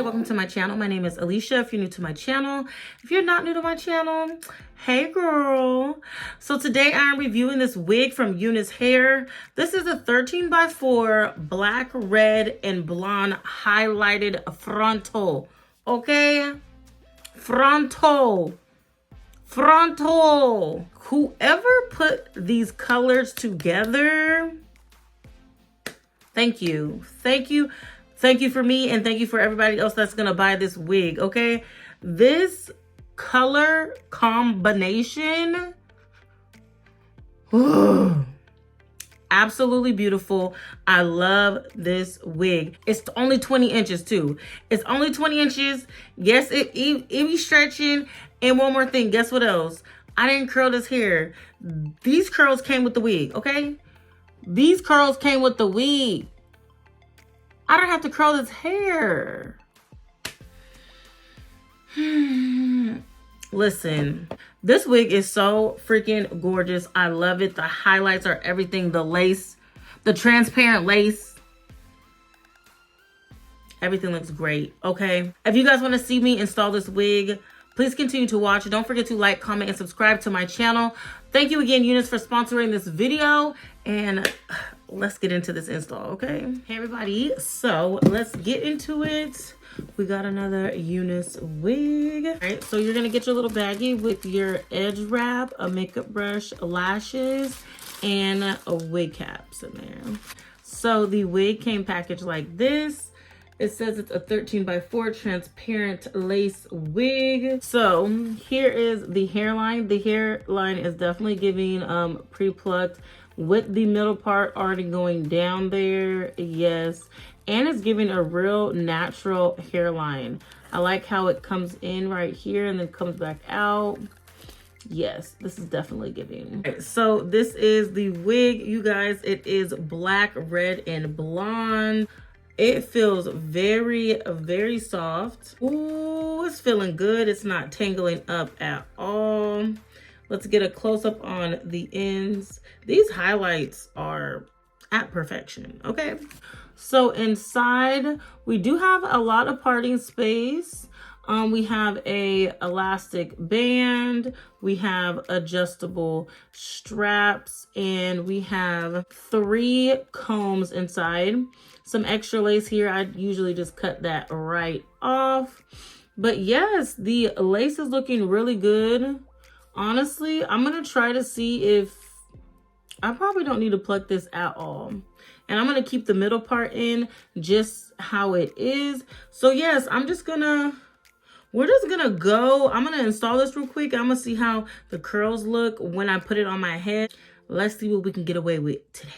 welcome to my channel. My name is Alishia. If you're new to my channel, if you're not new to my channel, hey girl. So today I'm reviewing this wig from Unice Hair. This is a 13x4 black, red, and blonde highlighted frontal. Okay? Frontal. Whoever put these colors together, thank you. Thank you for me, and thank you for everybody else that's gonna buy this wig, okay? This color combination, absolutely beautiful. I love this wig. It's only 20 inches too. It's only 20 inches. Yes, it be stretching. And one more thing, guess what else? I didn't curl this hair. These curls came with the wig, okay? These curls came with the wig. I don't have to curl this hair. Listen, this wig is so freaking gorgeous. I love it. The highlights are everything. The lace, the transparent lace. Everything looks great, okay? If you guys want to see me install this wig, please continue to watch. Don't forget to like, comment, and subscribe to my channel. Thank you again, Unice, for sponsoring this video. And let's get into this install, okay? Hey, everybody. So let's get into it. We got another Unice wig. All right, so you're going to get your little baggie with your edge wrap, a makeup brush, lashes, and a wig caps in there. So the wig came packaged like this. It says it's a 13x4 transparent lace wig. So here is the hairline. The hairline is definitely giving pre-plucked with the middle part already going down there. Yes. And it's giving a real natural hairline. I like how it comes in right here and then comes back out. Yes, this is definitely giving. Okay, so this is the wig, you guys. It is black, red, and blonde. It feels very, very soft. Ooh, it's feeling good. It's not tangling up at all. Let's get a close-up on the ends. These highlights are at perfection, okay? So inside, we do have a lot of parting space. We have a elastic band, we have adjustable straps, and we have 3 combs inside. Some extra lace here. I usually just cut that right off. But yes, the lace is looking really good. Honestly, I'm going to try to see if... I probably don't need to pluck this at all. And I'm going to keep the middle part in just how it is. So yes, we're just going to go. I'm going to install this real quick. I'm going to see how the curls look when I put it on my head. Let's see what we can get away with today.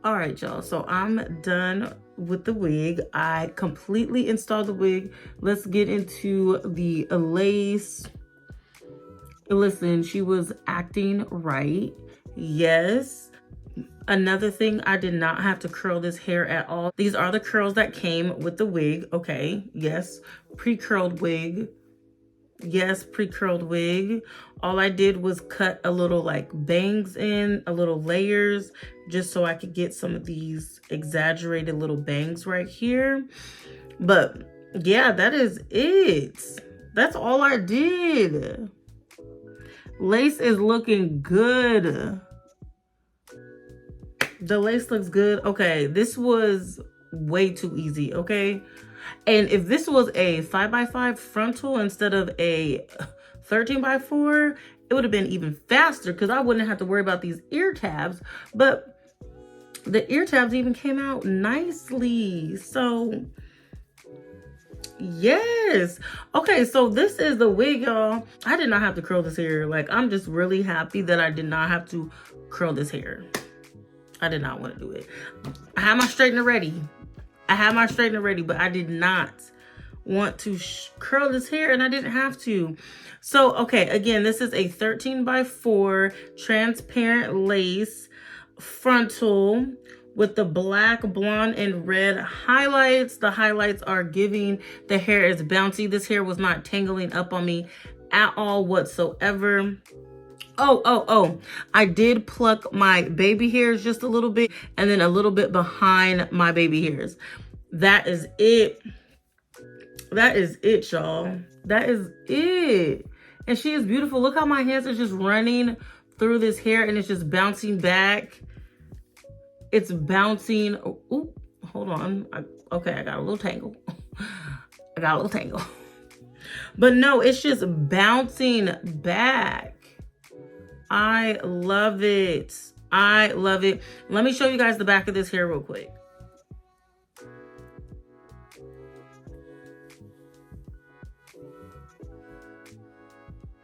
All right, y'all, so I'm done with the wig. I completely installed the wig. Let's get into the lace. Listen, she was acting right. Yes. Another thing, I did not have to curl this hair at all. These are the curls that came with the wig. Okay, yes, pre-curled wig. Yes, pre-curled wig. All I did was cut a little like bangs in, a little layers, just so I could get some of these exaggerated little bangs right here. But yeah, that is it. That's all I did. Lace is looking good. The lace looks good. Okay, this was way too easy, okay? And if this was a 5x5 frontal instead of a 13x4, it would have been even faster because I wouldn't have to worry about these ear tabs. But the ear tabs even came out nicely. So yes. Okay, so this is the wig, y'all. I did not have to curl this hair. Like, I'm just really happy that I did not have to curl this hair. I did not want to do it. I had my straightener ready. But I did not want to curl this hair, and I didn't have to. So, okay, again, this is a 13x4 transparent lace frontal with the black, blonde, and red highlights. The highlights are giving the hair is bouncy. This hair was not tangling up on me at all whatsoever. Oh, I did pluck my baby hairs just a little bit and then a little bit behind my baby hairs. That is it. That is it, y'all. That is it. And she is beautiful. Look how my hands are just running through this hair and it's just bouncing back. It's bouncing. Oh, hold on. Okay, I got a little tangle. But no, it's just bouncing back. I love it. I love it. Let me show you guys the back of this hair real quick.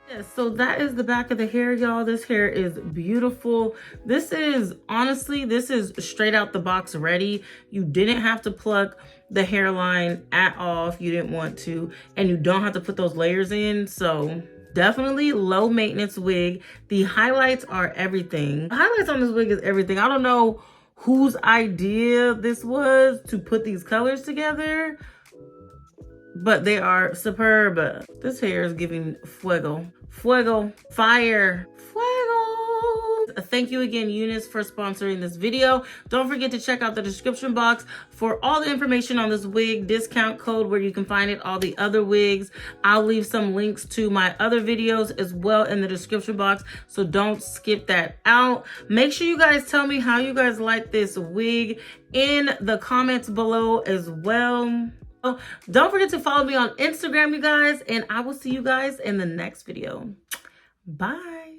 Yeah, so that is the back of the hair, y'all. This hair is beautiful. This is, honestly, this is straight out the box ready. You didn't have to pluck the hairline at all if you didn't want to. And you don't have to put those layers in. So definitely low maintenance wig. The highlights are everything. The highlights on this wig is everything. I don't know whose idea this was to put these colors together, but they are superb. This hair is giving fuego. Fuego. Fire. Fuego. Thank you again, Unice, for sponsoring this video. Don't forget to check out the description box for all the information on this wig, discount code where you can find it, all the other wigs. I'll leave some links to my other videos as well in the description box, so don't skip that out. Make sure you guys tell me how you guys like this wig in the comments below as well. Don't forget to follow me on Instagram, you guys, and I will see you guys in the next video. Bye.